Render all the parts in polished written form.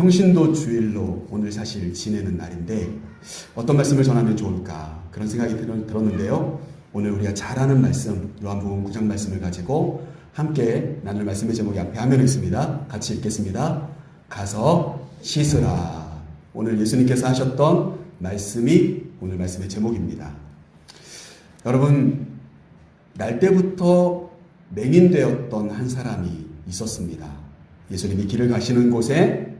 평신도 주일로 오늘 사실 지내는 날인데 어떤 말씀을 전하면 좋을까 그런 생각이 들었는데요. 오늘 우리가 잘 아는 말씀 요한복음 9장 말씀을 가지고 함께 나눌 말씀의 제목이 앞에 화면에 있습니다. 같이 읽겠습니다. 가서 씻으라. 오늘 예수님께서 하셨던 말씀이 오늘 말씀의 제목입니다. 여러분, 날 때부터 맹인되었던 한 사람이 있었습니다. 예수님이 길을 가시는 곳에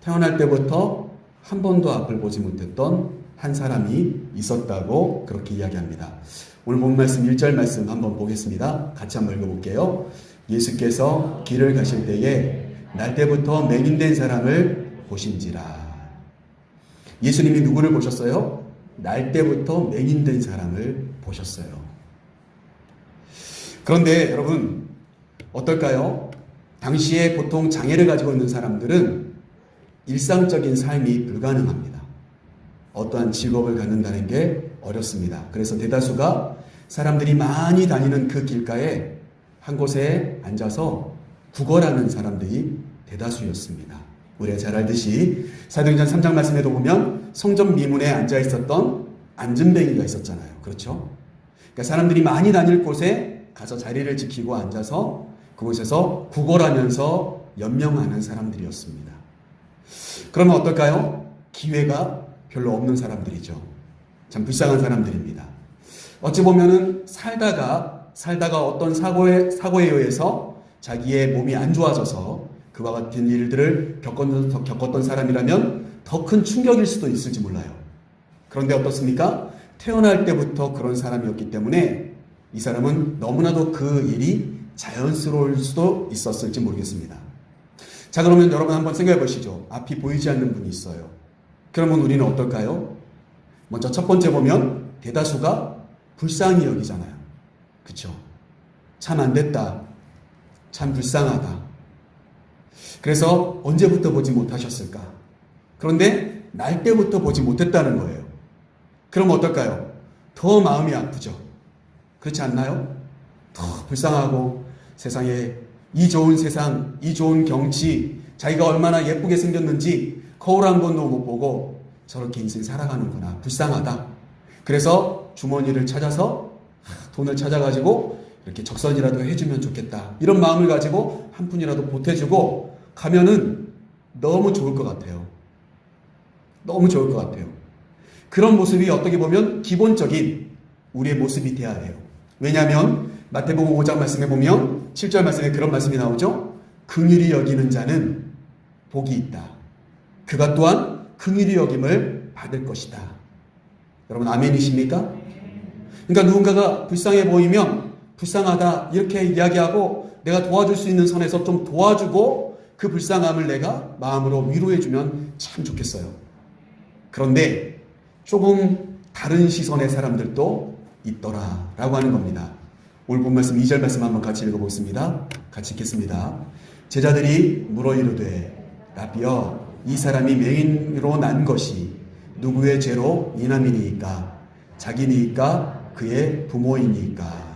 태어날 때부터 한 번도 앞을 보지 못했던 한 사람이 있었다고 그렇게 이야기합니다. 오늘 본 말씀 1절 말씀 한번 보겠습니다. 같이 한번 읽어볼게요. 예수께서 길을 가실 때에 날 때부터 맹인된 사람을 보신지라. 예수님이 누구를 보셨어요? 날 때부터 맹인된 사람을 보셨어요. 그런데 여러분 어떨까요? 당시에 보통 장애를 가지고 있는 사람들은 일상적인 삶이 불가능합니다. 어떠한 직업을 갖는다는 게 어렵습니다. 그래서 대다수가 사람들이 많이 다니는 그 길가에 한 곳에 앉아서 구걸하는 사람들이 대다수였습니다. 우리가 잘 알듯이 사도행전 3장 말씀에도 보면 성전 미문에 앉아 있었던 안진뱅이가 있었잖아요. 그렇죠? 그러니까 사람들이 많이 다닐 곳에 가서 자리를 지키고 앉아서 그곳에서 구걸하면서 연명하는 사람들이었습니다. 그러면 어떨까요? 기회가 별로 없는 사람들이죠. 참 불쌍한 사람들입니다. 어찌 보면은 살다가 어떤 사고에 의해서 자기의 몸이 안 좋아져서 그와 같은 일들을 겪었던 사람이라면 더 큰 충격일 수도 있을지 몰라요. 그런데 어떻습니까? 태어날 때부터 그런 사람이었기 때문에 이 사람은 너무나도 그 일이 자연스러울 수도 있었을지 모르겠습니다. 자, 그러면 여러분 한번 생각해 보시죠. 앞이 보이지 않는 분이 있어요. 그러면 우리는 어떨까요? 먼저 첫 번째 보면 대다수가 불쌍히 여기잖아요. 그쵸? 참 안 됐다. 참 불쌍하다. 그래서 언제부터 보지 못하셨을까? 그런데 날 때부터 보지 못했다는 거예요. 그럼 어떨까요? 더 마음이 아프죠. 그렇지 않나요? 더 불쌍하고 세상에 이 좋은 세상, 이 좋은 경치, 자기가 얼마나 예쁘게 생겼는지 거울 한 번도 못 보고 저렇게 인생 살아가는구나. 불쌍하다. 그래서 주머니를 찾아서 돈을 찾아가지고 이렇게 적선이라도 해주면 좋겠다. 이런 마음을 가지고 한 푼이라도 보태주고 가면은 너무 좋을 것 같아요. 너무 좋을 것 같아요. 그런 모습이 어떻게 보면 기본적인 우리의 모습이 돼야 해요. 왜냐하면 마태복음 5장 말씀에 보면 7절 말씀에 그런 말씀이 나오죠. 긍휼히 여기는 자는 복이 있다. 그가 또한 긍휼히 여김을 받을 것이다. 여러분 아멘이십니까? 그러니까 누군가가 불쌍해 보이면 불쌍하다 이렇게 이야기하고 내가 도와줄 수 있는 선에서 좀 도와주고 그 불쌍함을 내가 마음으로 위로해주면 참 좋겠어요. 그런데 조금 다른 시선의 사람들도 있더라 라고 하는 겁니다. 오늘 본 말씀 2절 말씀 한번 같이 읽어보겠습니다. 같이 읽겠습니다. 제자들이 물어 이르되 라비여 이 사람이 맹인으로 난 것이 누구의 죄로 인함이니이까 자기니이까 그의 부모이니이까.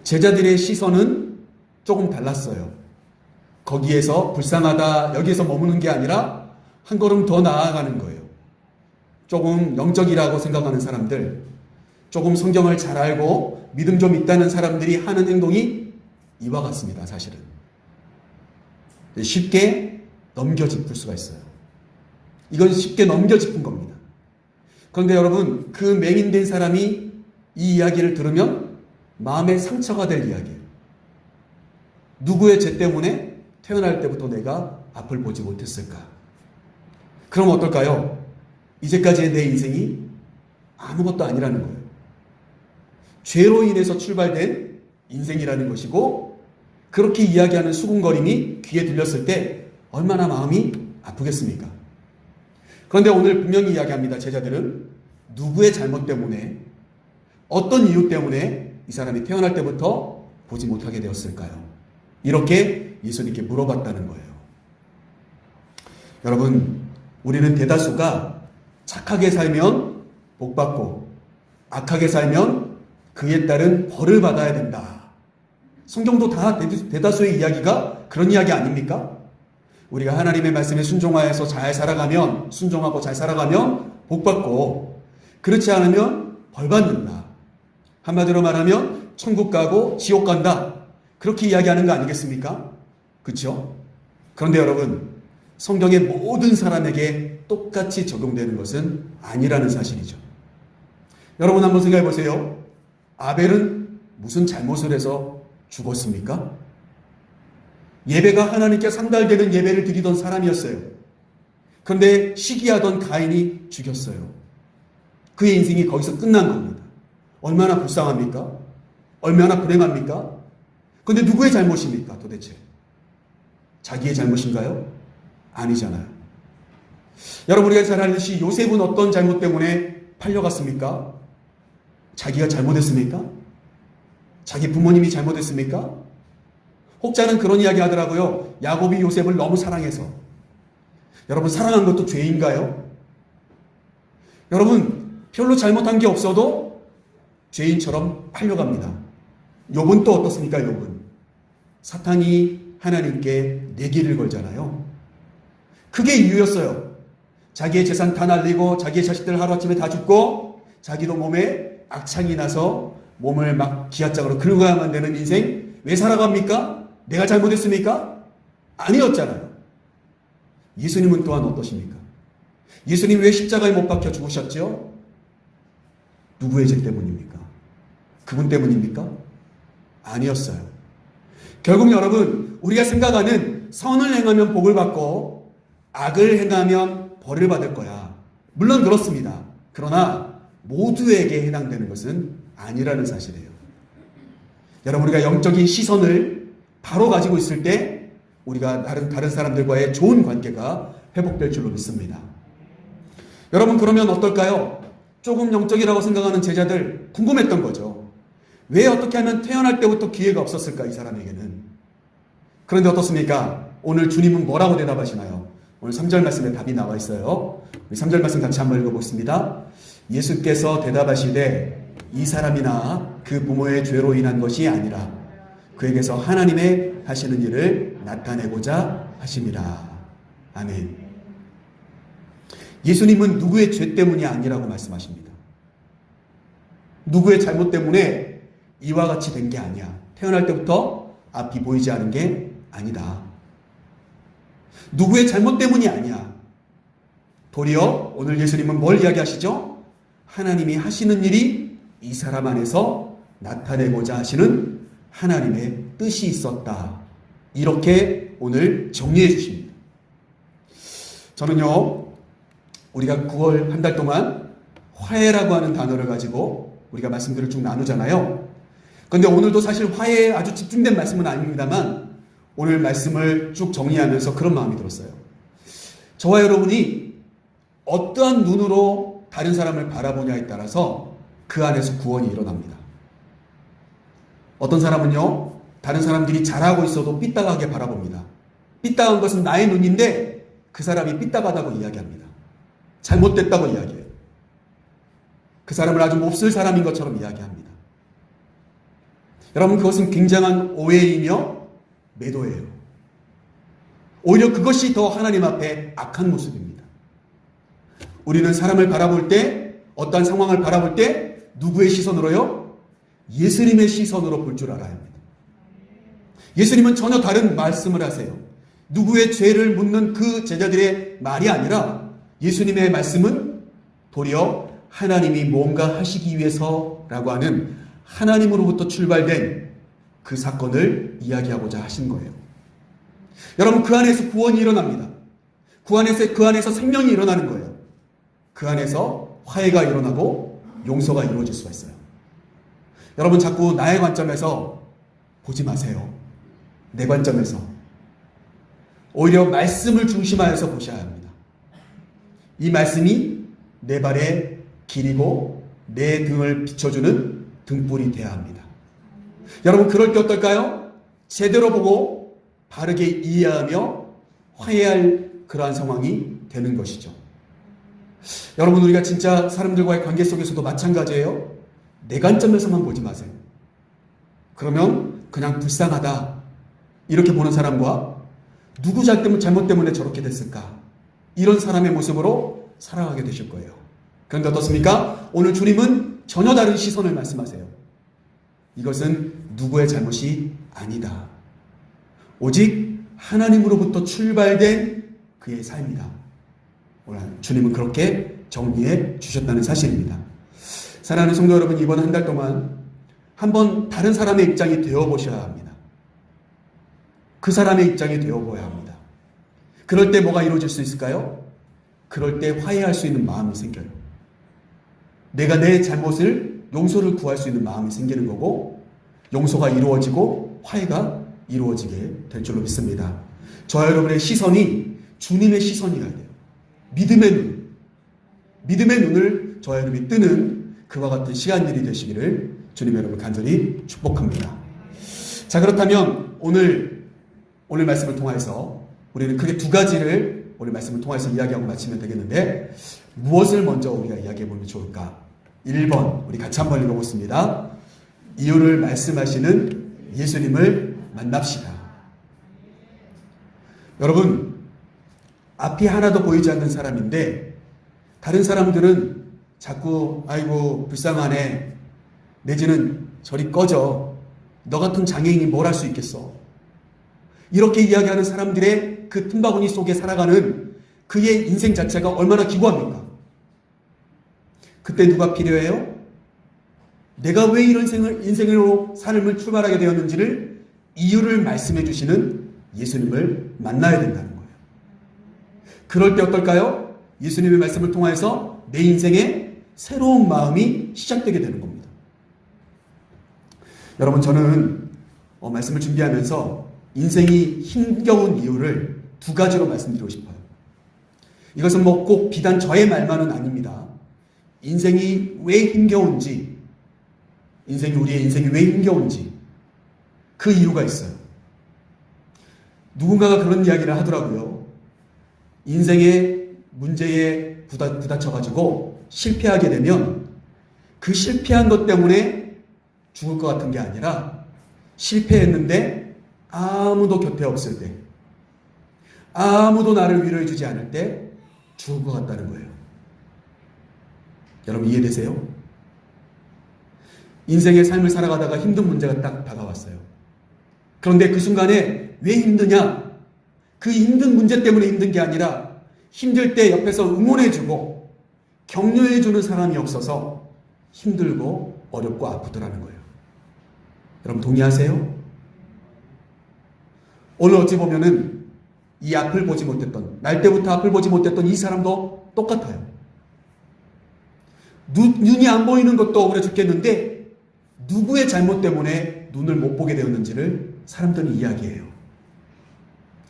제자들의 시선은 조금 달랐어요. 거기에서 불쌍하다 여기에서 머무는 게 아니라 한 걸음 더 나아가는 거예요. 조금 영적이라고 생각하는 사람들, 조금 성경을 잘 알고 믿음 좀 있다는 사람들이 하는 행동이 이와 같습니다. 사실은 쉽게 넘겨짚을 수가 있어요. 이건 쉽게 넘겨짚은 겁니다. 그런데 여러분 그 맹인된 사람이 이 이야기를 들으면 마음에 상처가 될 이야기예요. 누구의 죄 때문에 태어날 때부터 내가 앞을 보지 못했을까? 그럼 어떨까요? 이제까지의 내 인생이 아무것도 아니라는 거예요. 죄로 인해서 출발된 인생이라는 것이고 그렇게 이야기하는 수군거림이 귀에 들렸을 때 얼마나 마음이 아프겠습니까? 그런데 오늘 분명히 이야기합니다. 제자들은 누구의 잘못 때문에 어떤 이유 때문에 이 사람이 태어날 때부터 보지 못하게 되었을까요? 이렇게 예수님께 물어봤다는 거예요. 여러분 우리는 대다수가 착하게 살면 복받고 악하게 살면 그에 따른 벌을 받아야 된다. 성경도 다 대다수의 이야기가 그런 이야기 아닙니까? 우리가 하나님의 말씀에 순종하여서 잘 살아가면, 순종하고 잘 살아가면 복받고, 그렇지 않으면 벌받는다. 한마디로 말하면 천국 가고 지옥 간다. 그렇게 이야기하는 거 아니겠습니까? 그렇죠? 그런데 여러분, 성경의 모든 사람에게 똑같이 적용되는 것은 아니라는 사실이죠. 여러분 한번 생각해 보세요. 아벨은 무슨 잘못을 해서 죽었습니까? 예배가 하나님께 상달되는 예배를 드리던 사람이었어요. 그런데 시기하던 가인이 죽였어요. 그의 인생이 거기서 끝난 겁니다. 얼마나 불쌍합니까? 얼마나 불행합니까? 그런데 누구의 잘못입니까 도대체? 자기의 잘못인가요? 아니잖아요. 여러분, 우리가 잘 알듯이 요셉은 어떤 잘못 때문에 팔려갔습니까? 자기가 잘못했습니까? 자기 부모님이 잘못했습니까? 혹자는 그런 이야기 하더라고요. 야곱이 요셉을 너무 사랑해서. 여러분, 사랑한 것도 죄인가요? 여러분, 별로 잘못한 게 없어도 죄인처럼 팔려갑니다. 욥은 또 어떻습니까? 욥은 사탄이 하나님께 내기를 걸잖아요. 그게 이유였어요. 자기의 재산 다 날리고 자기의 자식들 하루아침에 다 죽고 자기도 몸에 악창이 나서 몸을 막 기아장으로 긁어야만 되는 인생 왜 살아갑니까? 내가 잘못했습니까? 아니었잖아요. 예수님은 또한 어떠십니까? 예수님 왜 십자가에 못 박혀 죽으셨죠? 누구의 죄 때문입니까? 그분 때문입니까? 아니었어요. 결국 여러분, 우리가 생각하는 선을 행하면 복을 받고 악을 행하면 벌을 받을 거야. 물론 그렇습니다. 그러나 모두에게 해당되는 것은 아니라는 사실이에요. 여러분, 우리가 영적인 시선을 바로 가지고 있을 때 우리가 다른 사람들과의 좋은 관계가 회복될 줄로 믿습니다. 여러분, 그러면 어떨까요? 조금 영적이라고 생각하는 제자들 궁금했던 거죠. 왜 어떻게 하면 태어날 때부터 기회가 없었을까, 이 사람에게는. 그런데 어떻습니까? 오늘 주님은 뭐라고 대답하시나요? 오늘 3절 말씀에 답이 나와 있어요. 우리 3절 말씀 같이 한번 읽어보겠습니다. 예수께서 대답하시되 이 사람이나 그 부모의 죄로 인한 것이 아니라 그에게서 하나님의 하시는 일을 나타내고자 하심이라. 아멘. 예수님은 누구의 죄 때문이 아니라고 말씀하십니다. 누구의 잘못 때문에 이와 같이 된 게 아니야. 태어날 때부터 앞이 보이지 않은 게 아니다. 누구의 잘못 때문이 아니야. 도리어 오늘 예수님은 뭘 이야기하시죠? 하나님이 하시는 일이 이 사람 안에서 나타내고자 하시는 하나님의 뜻이 있었다. 이렇게 오늘 정리해 주십니다. 저는요, 우리가 9월 한 달 동안 화해라고 하는 단어를 가지고 우리가 말씀들을 쭉 나누잖아요. 그런데 오늘도 사실 화해에 아주 집중된 말씀은 아닙니다만 오늘 말씀을 쭉 정리하면서 그런 마음이 들었어요. 저와 여러분이 어떠한 눈으로 다른 사람을 바라보냐에 따라서 그 안에서 구원이 일어납니다. 어떤 사람은요, 다른 사람들이 잘하고 있어도 삐딱하게 바라봅니다. 삐딱한 것은 나의 눈인데 그 사람이 삐딱하다고 이야기합니다. 잘못됐다고 이야기해요. 그 사람을 아주 몹쓸 사람인 것처럼 이야기합니다. 여러분, 그것은 굉장한 오해이며 매도예요. 오히려 그것이 더 하나님 앞에 악한 모습입니다. 우리는 사람을 바라볼 때, 어떠한 상황을 바라볼 때 누구의 시선으로요? 예수님의 시선으로 볼 줄 알아야 합니다. 예수님은 전혀 다른 말씀을 하세요. 누구의 죄를 묻는 그 제자들의 말이 아니라 예수님의 말씀은 도리어 하나님이 뭔가 하시기 위해서라고 하는 하나님으로부터 출발된 그 사건을 이야기하고자 하신 거예요. 여러분, 그 안에서 구원이 일어납니다. 그 안에서 생명이 일어나는 거예요. 그 안에서 화해가 일어나고 용서가 이루어질 수가 있어요. 여러분, 자꾸 나의 관점에서 보지 마세요. 내 관점에서. 오히려 말씀을 중심하여서 보셔야 합니다. 이 말씀이 내 발의 길이고 내 등을 비춰주는 등불이 되어야 합니다. 여러분, 그럴 때 어떨까요? 제대로 보고 바르게 이해하며 화해할 그러한 상황이 되는 것이죠. 여러분, 우리가 진짜 사람들과의 관계 속에서도 마찬가지예요. 내 관점에서만 보지 마세요. 그러면 그냥 불쌍하다 이렇게 보는 사람과 누구 잘못 때문에 저렇게 됐을까? 이런 사람의 모습으로 살아가게 되실 거예요. 그런데 어떻습니까? 오늘 주님은 전혀 다른 시선을 말씀하세요. 이것은 누구의 잘못이 아니다. 오직 하나님으로부터 출발된 그의 삶이다. 오늘 주님은 그렇게 정리해 주셨다는 사실입니다. 사랑하는 성도 여러분, 이번 한 달 동안 한번 다른 사람의 입장이 되어보셔야 합니다. 그 사람의 입장이 되어보아야 합니다. 그럴 때 뭐가 이루어질 수 있을까요? 그럴 때 화해할 수 있는 마음이 생겨요. 내가 내 잘못을 용서를 구할 수 있는 마음이 생기는 거고, 용서가 이루어지고 화해가 이루어지게 될 줄로 믿습니다. 저와 여러분의 시선이 주님의 시선이어야 돼요. 믿음의 눈을 저와 여러분이 뜨는 그와 같은 시간들이 되시기를 주님 여러분 간절히 축복합니다. 자, 그렇다면 오늘 말씀을 통해서 우리는 크게 두 가지를 오늘 말씀을 통해서 이야기하고 마치면 되겠는데, 무엇을 먼저 우리가 이야기해보면 좋을까? 1번 우리 같이 한번 읽어보겠습니다. 이유를 말씀하시는 예수님을 만납시다. 여러분, 앞이 하나도 보이지 않는 사람인데 다른 사람들은 자꾸 아이고 불쌍하네, 내지는 저리 꺼져, 너 같은 장애인이 뭘 할 수 있겠어, 이렇게 이야기하는 사람들의 그 틈바구니 속에 살아가는 그의 인생 자체가 얼마나 기구합니까? 그때 누가 필요해요? 내가 왜 이런 인생으로 삶을 출발하게 되었는지를 이유를 말씀해 주시는 예수님을 만나야 된다는 거예요. 그럴 때 어떨까요? 예수님의 말씀을 통해서 내 인생에 새로운 마음이 시작되게 되는 겁니다. 여러분, 저는 말씀을 준비하면서 인생이 힘겨운 이유를 두 가지로 말씀드리고 싶어요. 이것은 꼭 비단 저의 말만은 아닙니다. 인생이 왜 힘겨운지, 우리의 인생이 왜 힘겨운지 그 이유가 있어요. 누군가가 그런 이야기를 하더라고요. 인생의 문제에 부딪혀가지고 실패하게 되면 그 실패한 것 때문에 죽을 것 같은 게 아니라, 실패했는데 아무도 곁에 없을 때, 아무도 나를 위로해주지 않을 때 죽을 것 같다는 거예요. 여러분 이해되세요? 인생의 삶을 살아가다가 힘든 문제가 딱 다가왔어요. 그런데 그 순간에 왜 힘드냐? 그 힘든 문제 때문에 힘든 게 아니라, 힘들 때 옆에서 응원해주고 격려해주는 사람이 없어서 힘들고 어렵고 아프더라는 거예요. 여러분 동의하세요? 오늘 어찌 보면은 이 앞을 보지 못했던, 날 때부터 앞을 보지 못했던 이 사람도 똑같아요. 눈이 안 보이는 것도 억울해 죽겠는데 누구의 잘못 때문에 눈을 못 보게 되었는지를 사람들은 이야기해요.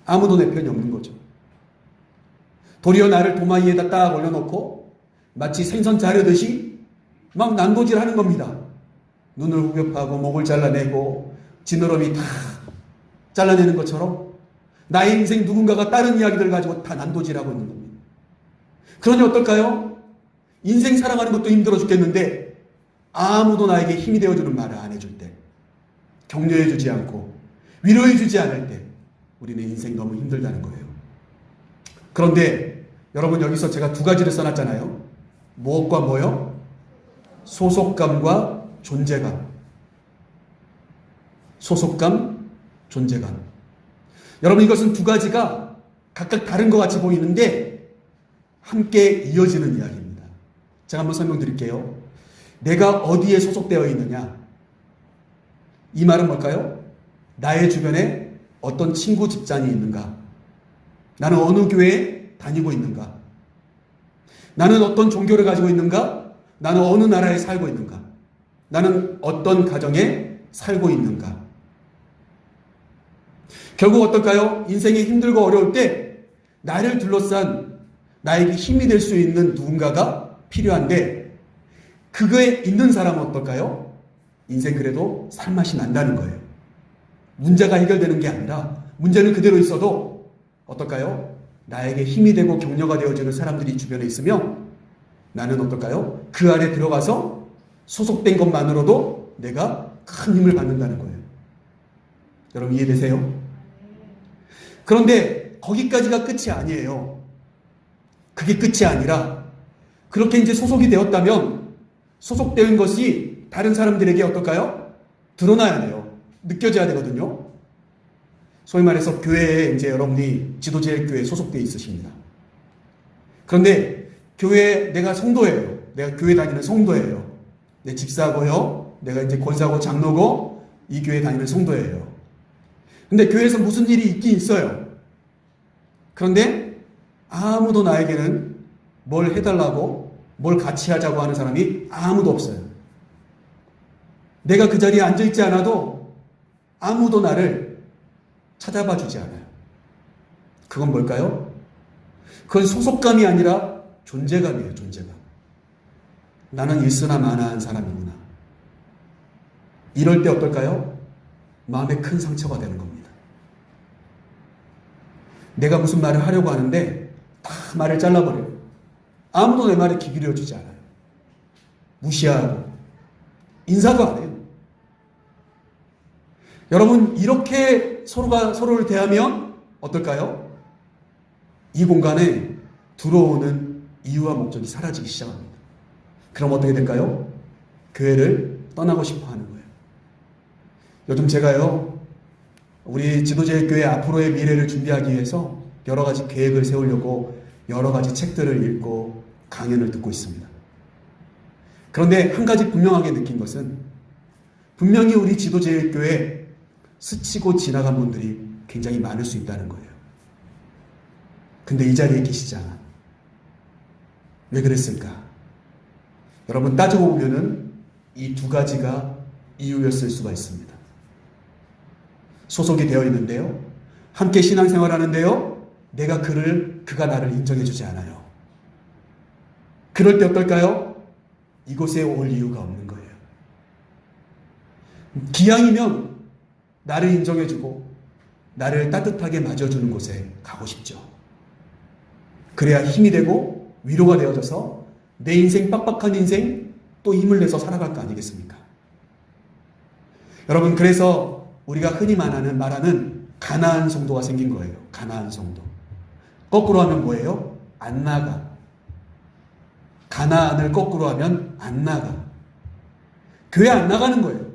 아무도 내 편이 없는 거죠. 도리어 나를 도마 위에다 딱 올려놓고 마치 생선 자르듯이 막 난도질하는 겁니다. 눈을 후벼파고 목을 잘라내고 지느러미 다 잘라내는 것처럼 나의 인생 누군가가 다른 이야기들 가지고 다 난도질하고 있는 겁니다. 그러니 어떨까요? 인생 살아가는 것도 힘들어 죽겠는데 아무도 나에게 힘이 되어주는 말을 안 해줄 때, 격려해주지 않고 위로해주지 않을 때 우리는 인생 너무 힘들다는 거예요. 그런데 여러분, 여기서 제가 두 가지를 써놨잖아요. 무엇과 뭐요? 소속감과 존재감. 소속감, 존재감. 여러분, 이것은 두 가지가 각각 다른 것 같이 보이는데 함께 이어지는 이야기입니다. 제가 한번 설명드릴게요. 내가 어디에 소속되어 있느냐? 이 말은 뭘까요? 나의 주변에 어떤 친구 집단이 있는가? 나는 어느 교회에 다니고 있는가? 나는 어떤 종교를 가지고 있는가? 나는 어느 나라에 살고 있는가? 나는 어떤 가정에 살고 있는가? 결국 어떨까요? 인생이 힘들고 어려울 때 나를 둘러싼, 나에게 힘이 될 수 있는 누군가가 필요한데, 그거에 있는 사람은 어떨까요? 인생 그래도 살맛이 난다는 거예요. 문제가 해결되는 게 아니라 문제는 그대로 있어도 어떨까요? 나에게 힘이 되고 격려가 되어주는 사람들이 주변에 있으면 나는 어떨까요? 그 안에 들어가서 소속된 것만으로도 내가 큰 힘을 받는다는 거예요. 여러분 이해되세요? 그런데 거기까지가 끝이 아니에요. 그게 끝이 아니라 그렇게 이제 소속이 되었다면 소속된 것이 다른 사람들에게 어떨까요? 드러나야 돼요. 느껴져야 되거든요. 소위 말해서 교회에 이제 여러분이 지도제일교회에 소속되어 있으십니다. 그런데 교회에 내가 성도예요. 내가 교회 다니는 성도예요. 내 집사고요. 내가 이제 권사고 장로고 이 교회 다니는 성도예요. 근데 교회에서 무슨 일이 있긴 있어요. 그런데 아무도 나에게는 뭘 해달라고 뭘 같이 하자고 하는 사람이 아무도 없어요. 내가 그 자리에 앉아있지 않아도 아무도 나를 찾아봐 주지 않아요. 그건 뭘까요? 그건 소속감이 아니라 존재감이에요. 존재감. 나는 일쓰나 마나한 사람이구나. 이럴 때 어떨까요? 마음에 큰 상처가 되는 겁니다. 내가 무슨 말을 하려고 하는데 다 말을 잘라버려요. 아무도 내 말에 귀 기울여주지 않아요. 무시하고 인사도 안 해요. 여러분, 이렇게 서로가 서로를 대하면 어떨까요? 이 공간에 들어오는 이유와 목적이 사라지기 시작합니다. 그럼 어떻게 될까요? 교회를 떠나고 싶어 하는 거예요. 요즘 제가요, 우리 지도제일교회 앞으로의 미래를 준비하기 위해서 여러 가지 계획을 세우려고 여러 가지 책들을 읽고 강연을 듣고 있습니다. 그런데 한 가지 분명하게 느낀 것은 분명히 우리 지도제일교회 스치고 지나간 분들이 굉장히 많을 수 있다는 거예요. 근데 이 자리에 계시지 않아. 왜 그랬을까? 여러분, 따지고 보면은 이 두 가지가 이유였을 수가 있습니다. 소속이 되어 있는데요. 함께 신앙생활 하는데요. 그가 나를 인정해주지 않아요. 그럴 때 어떨까요? 이곳에 올 이유가 없는 거예요. 기왕이면 나를 인정해주고 나를 따뜻하게 맞아주는 곳에 가고 싶죠. 그래야 힘이 되고 위로가 되어져서 내 인생, 빡빡한 인생 또 힘을 내서 살아갈 거 아니겠습니까? 여러분, 그래서 우리가 흔히 말하는 가나안 성도가 생긴 거예요. 가나안 성도. 거꾸로 하면 뭐예요? 안 나가. 가나안을 거꾸로 하면 안 나가. 교회 안 나가는 거예요.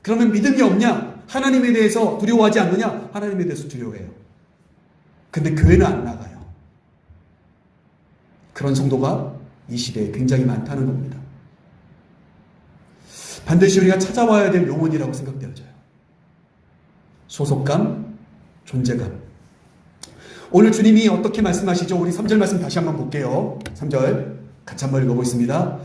그러면 믿음이 없냐? 하나님에 대해서 두려워하지 않느냐? 하나님에 대해서 두려워해요. 근데 교회는 안 나가요. 그런 성도가 이 시대에 굉장히 많다는 겁니다. 반드시 우리가 찾아와야 될 영혼이라고 생각되어져요. 소속감, 존재감. 오늘 주님이 어떻게 말씀하시죠? 우리 3절 말씀 다시 한번 볼게요. 3절 같이 한번 읽어보겠습니다.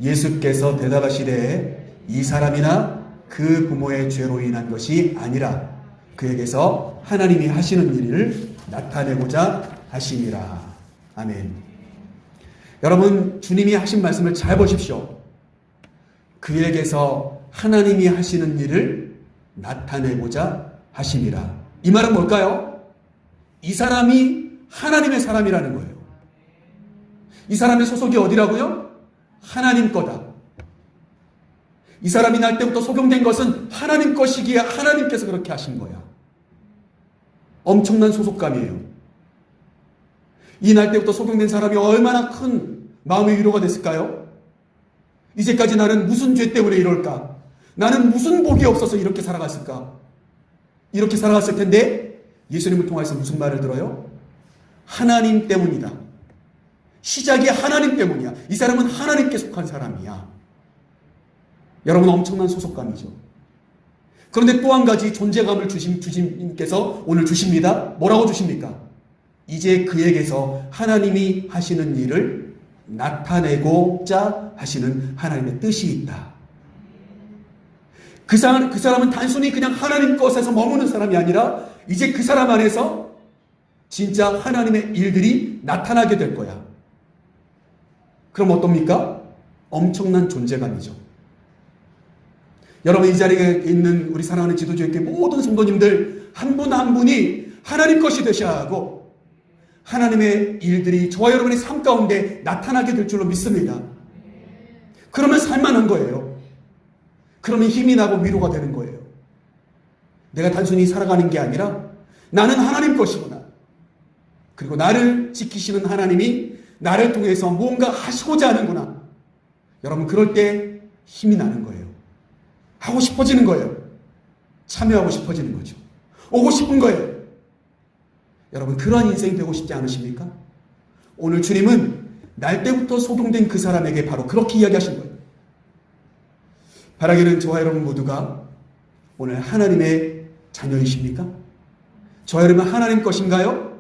예수께서 대답하시되 이 사람이나 그 부모의 죄로 인한 것이 아니라 그에게서 하나님이 하시는 일을 나타내고자 하심이라. 아멘. 여러분, 주님이 하신 말씀을 잘 보십시오. 그에게서 하나님이 하시는 일을 나타내고자 하심이라. 이 말은 뭘까요? 이 사람이 하나님의 사람이라는 거예요. 이 사람의 소속이 어디라고요? 하나님 거다. 이 사람이 날 때부터 소경된 것은 하나님 것이기에 하나님께서 그렇게 하신 거야. 엄청난 소속감이에요. 이 날 때부터 소경된 사람이 얼마나 큰 마음의 위로가 됐을까요? 이제까지 나는 무슨 죄 때문에 이럴까? 나는 무슨 복이 없어서 이렇게 살아갔을까? 이렇게 살아갔을 텐데 예수님을 통해서 무슨 말을 들어요? 하나님 때문이다. 시작이 하나님 때문이야. 이 사람은 하나님께 속한 사람이야. 여러분, 엄청난 소속감이죠. 그런데 또 한 가지 존재감을 주님께서 오늘 주십니다. 뭐라고 주십니까? 이제 그에게서 하나님이 하시는 일을 나타내고자 하시는 하나님의 뜻이 있다. 그 사람은 단순히 그냥 하나님 것에서 머무는 사람이 아니라 이제 그 사람 안에서 진짜 하나님의 일들이 나타나게 될 거야. 그럼 어떻습니까? 엄청난 존재감이죠. 여러분, 이 자리에 있는 우리 사랑하는 지도자에게 모든 성도님들 한 분 한 분이 하나님 것이 되셔야 하고 하나님의 일들이 저와 여러분의 삶 가운데 나타나게 될 줄로 믿습니다. 그러면 살만한 거예요. 그러면 힘이 나고 위로가 되는 거예요. 내가 단순히 살아가는 게 아니라 나는 하나님 것이구나. 그리고 나를 지키시는 하나님이 나를 통해서 뭔가 하시고자 하는구나. 여러분, 그럴 때 힘이 나는 거예요. 하고 싶어지는 거예요. 참여하고 싶어지는 거죠. 오고 싶은 거예요. 여러분, 그러한 인생이 되고 싶지 않으십니까? 오늘 주님은 날 때부터 소동된 그 사람에게 바로 그렇게 이야기하신 거예요. 바라기는 저와 여러분 모두가 오늘 하나님의 자녀이십니까? 저와 여러분 하나님 것인가요?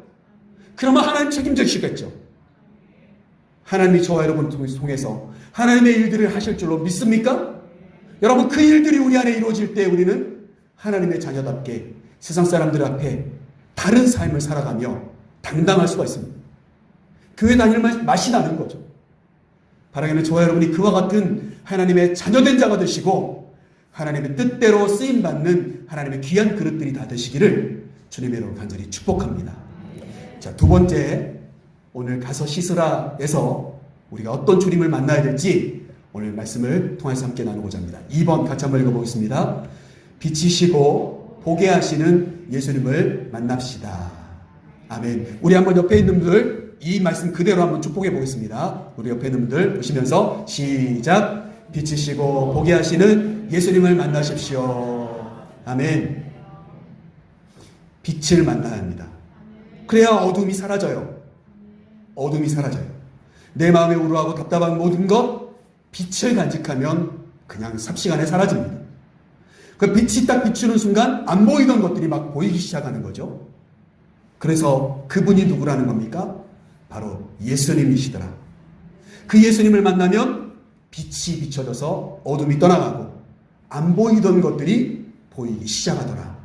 그러면 하나님 책임지시겠죠. 하나님이 저와 여러분을 통해서 하나님의 일들을 하실 줄로 믿습니까? 여러분, 그 일들이 우리 안에 이루어질 때 우리는 하나님의 자녀답게 세상 사람들 앞에 다른 삶을 살아가며 당당할 수가 있습니다. 교회 다닐 맛이 나는 거죠. 바라기는 저와 여러분이 그와 같은 하나님의 자녀된 자가 되시고 하나님의 뜻대로 쓰임받는 하나님의 귀한 그릇들이 다 되시기를 주님의 이름으로 간절히 축복합니다. 자, 두 번째, 오늘 가서 씻으라에서 우리가 어떤 주님을 만나야 될지 오늘 말씀을 통해서 함께 나누고자 합니다. 2번 같이 한번 읽어보겠습니다. 비치시고 보게 하시는 예수님을 만납시다. 아멘. 우리 한번 옆에 있는 분들 이 말씀 그대로 한번 축복해 보겠습니다. 우리 옆에 있는 분들 보시면서 시작. 비치시고 보게 하시는 예수님을 만나십시오. 아멘. 빛을 만나야 합니다. 그래야 어둠이 사라져요. 어둠이 사라져요. 내 마음에 우러하고 답답한 모든 것 빛을 간직하면 그냥 삽시간에 사라집니다. 그 빛이 딱 비추는 순간 안 보이던 것들이 막 보이기 시작하는 거죠. 그래서 그분이 누구라는 겁니까? 바로 예수님이시더라. 그 예수님을 만나면 빛이 비춰져서 어둠이 떠나가고 안 보이던 것들이 보이기 시작하더라.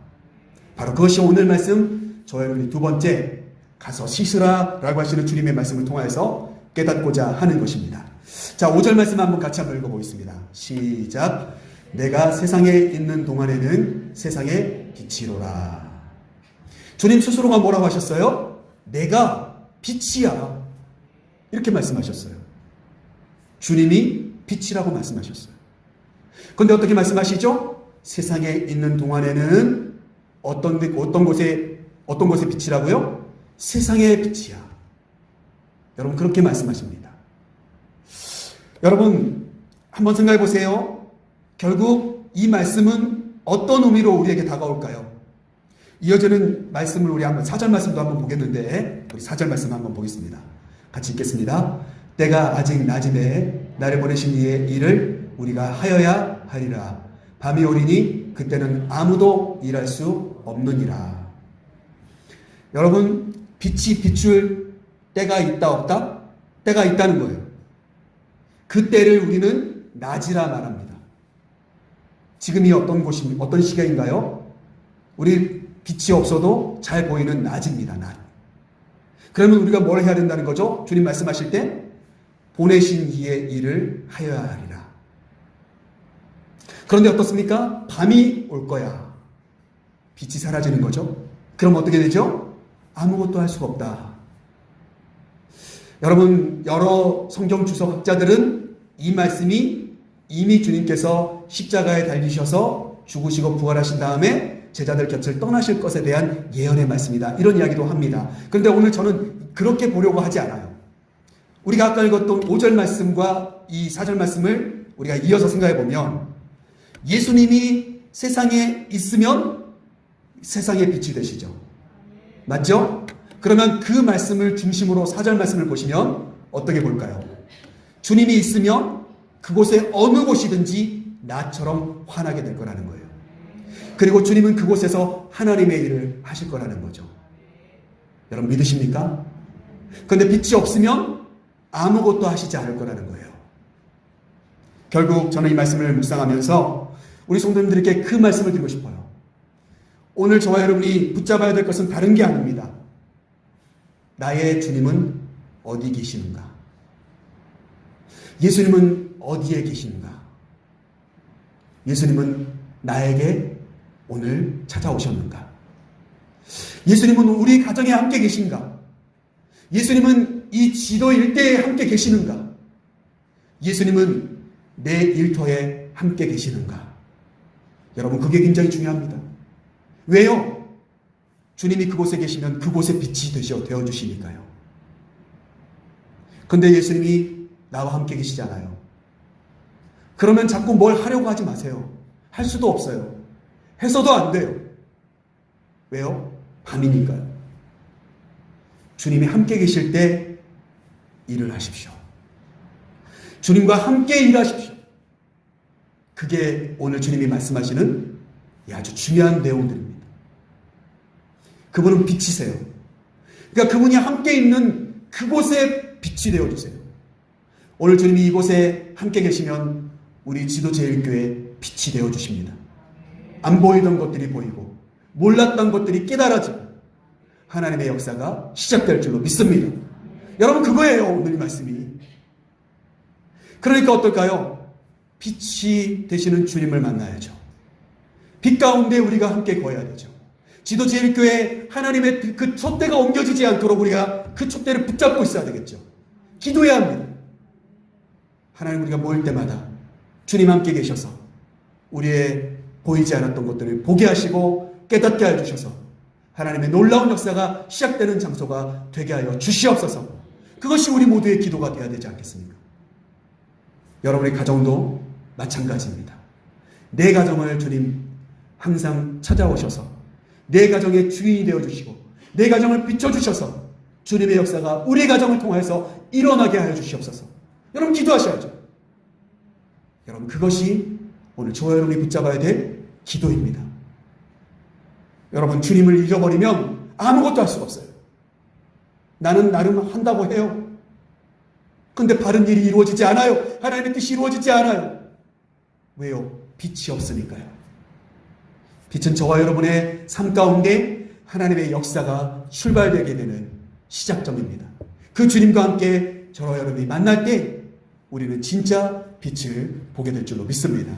바로 그것이 오늘 말씀 저와 여러분이 두 번째 가서 씻으라 라고 하시는 주님의 말씀을 통하여서 깨닫고자 하는 것입니다. 자, 5절 말씀 한번 같이 한번 읽어보겠습니다. 시작. 내가 세상에 있는 동안에는 세상의 빛이로라. 주님 스스로가 뭐라고 하셨어요? 내가 빛이야. 이렇게 말씀하셨어요. 주님이 빛이라고 말씀하셨어요. 그런데 어떻게 말씀하시죠? 세상에 있는 동안에는 어떤 곳에 빛이라고요? 세상의 빛이야. 여러분, 그렇게 말씀하십니다. 여러분, 한번 생각해 보세요. 결국 이 말씀은 어떤 의미로 우리에게 다가올까요? 이어지는 말씀을 우리 한번 4절 말씀도 한번 보겠는데, 우리 4절 말씀 한번 보겠습니다. 같이 읽겠습니다. 때가 아직 낮음에 나를 보내신 이의 일을 우리가 하여야 하리라. 밤이 오리니 그때는 아무도 일할 수 없느니라. 여러분, 빛이 비출 때가 있다 없다? 때가 있다는 거예요. 그 때를 우리는 낮이라 말합니다. 지금이 어떤 시간인가요? 우리 빛이 없어도 잘 보이는 낮입니다. 낮. 그러면 우리가 뭘 해야 된다는 거죠? 주님 말씀하실 때 보내신 이의 일을 하여야 하리라. 그런데 어떻습니까? 밤이 올 거야. 빛이 사라지는 거죠. 그럼 어떻게 되죠? 아무것도 할 수가 없다. 여러분, 여러 성경 주석학자들은 이 말씀이 이미 주님께서 십자가에 달리셔서 죽으시고 부활하신 다음에 제자들 곁을 떠나실 것에 대한 예언의 말씀이다. 이런 이야기도 합니다. 그런데 오늘 저는 그렇게 보려고 하지 않아요. 우리가 아까 읽었던 5절 말씀과 이 4절 말씀을 우리가 이어서 생각해 보면 예수님이 세상에 있으면 세상의 빛이 되시죠. 맞죠? 그러면 그 말씀을 중심으로 4절 말씀을 보시면 어떻게 볼까요? 주님이 있으면 그곳에 어느 곳이든지 나처럼 환하게 될 거라는 거예요. 그리고 주님은 그곳에서 하나님의 일을 하실 거라는 거죠. 여러분 믿으십니까? 그런데 빛이 없으면 아무것도 하시지 않을 거라는 거예요. 결국 저는 이 말씀을 묵상하면서 우리 성도님들에게 그 말씀을 드리고 싶어요. 오늘 저와 여러분이 붙잡아야 될 것은 다른 게 아닙니다. 나의 주님은 어디 계시는가? 예수님은 어디에 계시는가? 예수님은 나에게 오늘 찾아오셨는가? 예수님은 우리 가정에 함께 계신가? 예수님은 이 지도 일대에 함께 계시는가? 예수님은 내 일터에 함께 계시는가? 여러분, 그게 굉장히 중요합니다. 왜요? 주님이 그곳에 계시면 그곳에 빛이 되어주시니까요. 근데 예수님이 나와 함께 계시잖아요. 그러면 자꾸 뭘 하려고 하지 마세요. 할 수도 없어요. 해서도 안 돼요. 왜요? 밤이니까요. 주님이 함께 계실 때 일을 하십시오. 주님과 함께 일하십시오. 그게 오늘 주님이 말씀하시는 아주 중요한 내용들입니다. 그분은 빛이세요. 그러니까 그분이 함께 있는 그곳에 빛이 되어주세요. 오늘 주님이 이곳에 함께 계시면 우리 지도제일교회 빛이 되어주십니다. 안 보이던 것들이 보이고 몰랐던 것들이 깨달아지고 하나님의 역사가 시작될 줄로 믿습니다. 여러분, 그거예요, 오늘 이 말씀이. 그러니까 어떨까요? 빛이 되시는 주님을 만나야죠. 빛 가운데 우리가 함께 거해야 되죠. 지도제일교회 하나님의 그 촛대가 옮겨지지 않도록 우리가 그 촛대를 붙잡고 있어야 되겠죠. 기도해야 합니다. 하나님, 우리가 모일 때마다 주님 함께 계셔서 우리의 보이지 않았던 것들을 보게 하시고 깨닫게 해주셔서 하나님의 놀라운 역사가 시작되는 장소가 되게 하여 주시옵소서. 그것이 우리 모두의 기도가 되어야 되지 않겠습니까? 여러분의 가정도 마찬가지입니다. 내 가정을 주님 항상 찾아오셔서 내 가정의 주인이 되어주시고 내 가정을 비춰주셔서 주님의 역사가 우리 가정을 통해서 일어나게 하여 주시옵소서. 여러분, 기도하셔야죠. 여러분, 그것이 오늘 저와 여러분이 붙잡아야 될 기도입니다. 여러분, 주님을 잊어버리면 아무것도 할 수가 없어요. 나는 나름 한다고 해요. 근데 바른 일이 이루어지지 않아요. 하나님의 뜻이 이루어지지 않아요. 왜요? 빛이 없으니까요. 빛은 저와 여러분의 삶 가운데 하나님의 역사가 출발되게 되는 시작점입니다. 그 주님과 함께 저와 여러분이 만날 때 우리는 진짜 빛을 보게 될 줄로 믿습니다.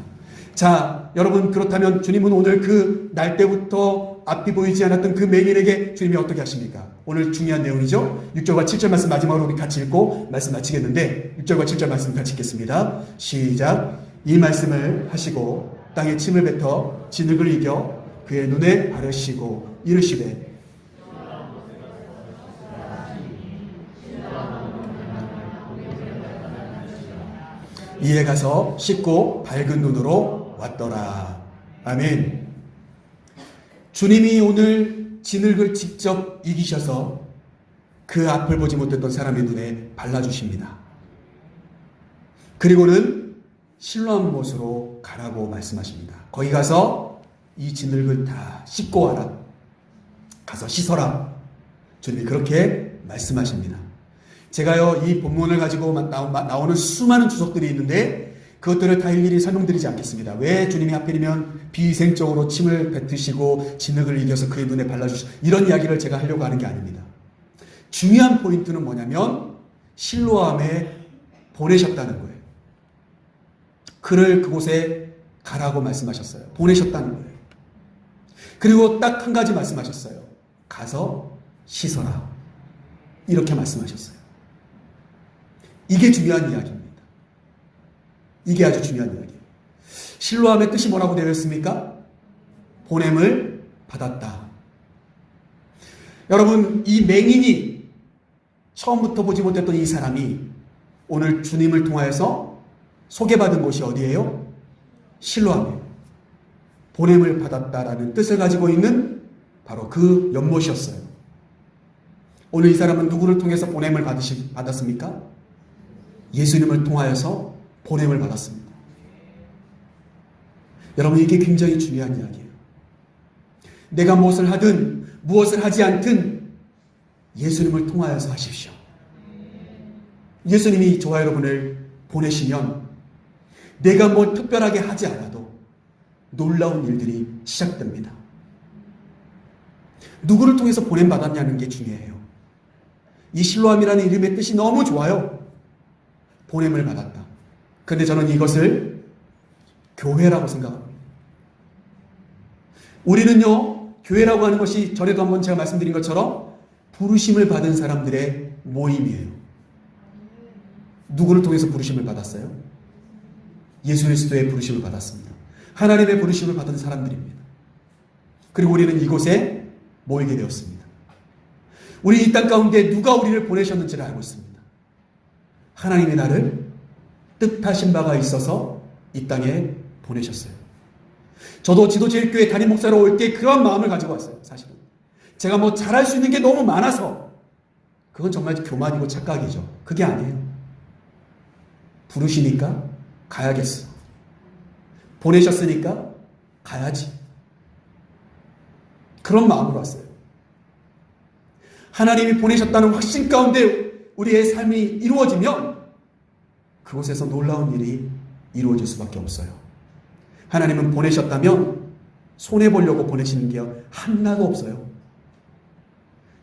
자, 여러분, 그렇다면 주님은 오늘 그 날 때부터 앞이 보이지 않았던 그 맹인에게 주님이 어떻게 하십니까? 오늘 중요한 내용이죠. 6절과 7절 말씀 마지막으로 우리 같이 읽고 말씀 마치겠는데 6절과 7절 말씀 같이 읽겠습니다. 시작. 이 말씀을 하시고 땅에 침을 뱉어 진흙을 이겨 그의 눈에 바르시고 이르시되 이에 가서 씻고 밝은 눈으로 왔더라. 아멘. 주님이 오늘 진흙을 직접 이기셔서 그 앞을 보지 못했던 사람의 눈에 발라주십니다. 그리고는 실로암 못으로 가라고 말씀하십니다. 거기 가서 이 진흙을 다 씻고 와라. 가서 씻어라. 주님이 그렇게 말씀하십니다. 제가요, 이 본문을 가지고 나오는 수많은 주석들이 있는데 그것들을 다 일일이 설명드리지 않겠습니다. 왜 주님이 하필이면 비위생적으로 침을 뱉으시고 진흙을 이겨서 그의 눈에 발라주시고 이런 이야기를 제가 하려고 하는 게 아닙니다. 중요한 포인트는 뭐냐면 실로암에 보내셨다는 거예요. 그를 그곳에 가라고 말씀하셨어요. 보내셨다는 거예요. 그리고 딱 한 가지 말씀하셨어요. 가서 씻어라. 이렇게 말씀하셨어요. 이게 중요한 이야기입니다. 이게 아주 중요한 이야기예요. 실로암의 뜻이 뭐라고 되어 있습니까? 보냄을 받았다. 여러분, 이 맹인이 처음부터 보지 못했던 이 사람이 오늘 주님을 통하여서 소개받은 곳이 어디예요? 실로암이에요. 보냄을 받았다라는 뜻을 가지고 있는 바로 그 연못이었어요. 오늘 이 사람은 누구를 통해서 보냄을 받았습니까? 예수님을 통하여서 보냄을 받았습니다. 여러분, 이게 굉장히 중요한 이야기예요. 내가 무엇을 하든 무엇을 하지 않든 예수님을 통하여서 하십시오. 예수님이 저와 여러분을 보내시면 내가 뭐 특별하게 하지 않아도 놀라운 일들이 시작됩니다. 누구를 통해서 보냄받았냐는 게 중요해요. 이 실로암이라는 이름의 뜻이 너무 좋아요. 보냄을 받았다. 그런데 저는 이것을 교회라고 생각합니다. 우리는요, 교회라고 하는 것이 전에도 한번 제가 말씀드린 것처럼 부르심을 받은 사람들의 모임이에요. 누구를 통해서 부르심을 받았어요? 예수 그리스도의 부르심을 받았습니다. 하나님의 부르심을 받은 사람들입니다. 그리고 우리는 이곳에 모이게 되었습니다. 우리 이 땅 가운데 누가 우리를 보내셨는지를 알고 있습니다. 하나님이 나를 뜻하신 바가 있어서 이 땅에 보내셨어요. 저도 지도제일교회 담임 목사로 올 때 그런 마음을 가지고 왔어요. 사실은 제가 뭐 잘할 수 있는 게 너무 많아서, 그건 정말 교만이고 착각이죠. 그게 아니에요. 부르시니까 가야겠어. 보내셨으니까 가야지. 그런 마음으로 왔어요. 하나님이 보내셨다는 확신 가운데 우리의 삶이 이루어지면 그곳에서 놀라운 일이 이루어질 수밖에 없어요. 하나님은 보내셨다면 손해보려고 보내시는 게 하나도 없어요.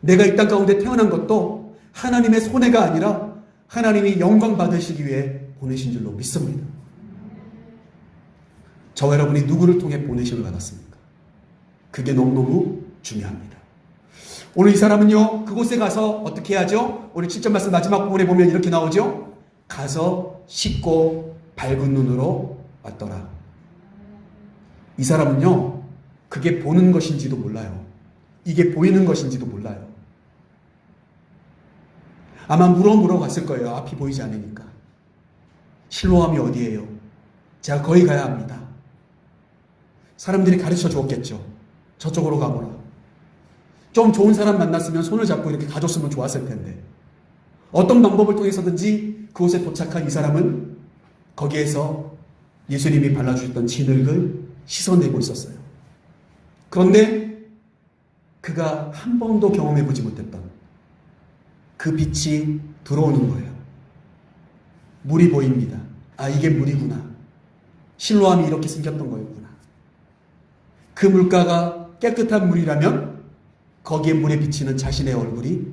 내가 이 땅 가운데 태어난 것도 하나님의 손해가 아니라 하나님이 영광 받으시기 위해 보내신 줄로 믿습니다. 저와 여러분이 누구를 통해 보내심을 받았습니까? 그게 너무너무 중요합니다. 오늘 이 사람은요, 그곳에 가서 어떻게 해야죠? 우리 7절 말씀 마지막 부분에 보면 이렇게 나오죠? 가서 씻고 밝은 눈으로 왔더라. 이 사람은요, 그게 보는 것인지도 몰라요. 이게 보이는 것인지도 몰라요. 아마 물어 갔을 거예요. 앞이 보이지 않으니까. 실로암이 어디예요? 제가 거기 가야 합니다. 사람들이 가르쳐 주었겠죠. 저쪽으로 가보라. 좀 좋은 사람 만났으면 손을 잡고 이렇게 가줬으면 좋았을 텐데, 어떤 방법을 통해서든지 그곳에 도착한 이 사람은 거기에서 예수님이 발라주셨던 진흙을 씻어내고 있었어요. 그런데 그가 한 번도 경험해보지 못했던 그 빛이 들어오는 거예요. 물이 보입니다. 아, 이게 물이구나. 실로암이 이렇게 생겼던 거였구나. 그 물가가 깨끗한 물이라면 거기에 물에 비치는 자신의 얼굴이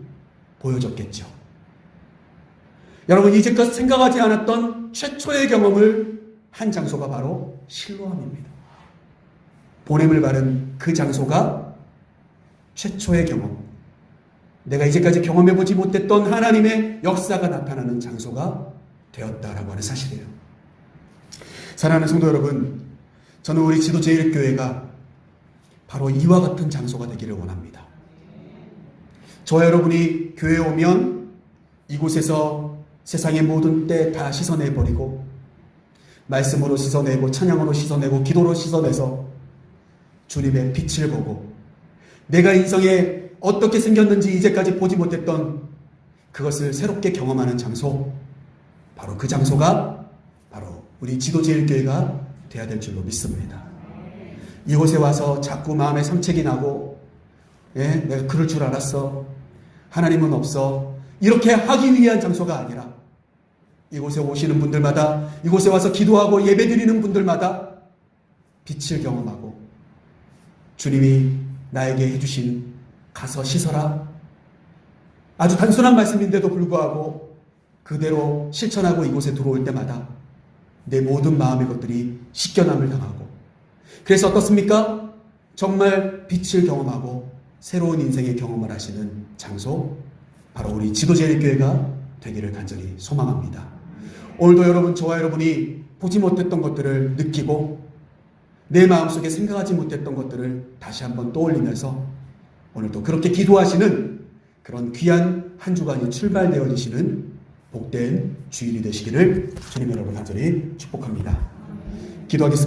보여졌겠죠. 여러분, 이제껏 생각하지 않았던 최초의 경험을 한 장소가 바로 실로암입니다. 보냄을 받은 그 장소가 최초의 경험, 내가 이제까지 경험해보지 못했던 하나님의 역사가 나타나는 장소가 되었다라고 하는 사실이에요. 사랑하는 성도 여러분, 저는 우리 지도제일교회가 바로 이와 같은 장소가 되기를 원합니다. 저와 여러분이 교회에 오면 이곳에서 세상의 모든 때 다 씻어내버리고, 말씀으로 씻어내고, 찬양으로 씻어내고, 기도로 씻어내서 주님의 빛을 보고, 내가 인생에 어떻게 생겼는지 이제까지 보지 못했던 그것을 새롭게 경험하는 장소, 바로 그 장소가 바로 우리 지도제일교회가 되어야 될 줄로 믿습니다. 이곳에 와서 자꾸 마음에 상책이 나고, 내가 그럴 줄 알았어, 하나님은 없어, 이렇게 하기 위한 장소가 아니라 이곳에 오시는 분들마다, 이곳에 와서 기도하고 예배드리는 분들마다 빛을 경험하고, 주님이 나에게 해주신 가서 씻어라, 아주 단순한 말씀인데도 불구하고 그대로 실천하고 이곳에 들어올 때마다 내 모든 마음의 것들이 씻겨남을 당하고, 그래서 어떻습니까? 정말 빛을 경험하고 새로운 인생의 경험을 하시는 장소, 바로 우리 지도제일교회가 되기를 간절히 소망합니다. 오늘도 여러분, 저와 여러분이 보지 못했던 것들을 느끼고 내 마음속에 생각하지 못했던 것들을 다시 한번 떠올리면서 오늘도 그렇게 기도하시는 그런 귀한 한 주간이 출발되어지시는 복된 주일이 되시기를 주님 여러분 간절히 축복합니다. 기도하겠습니다.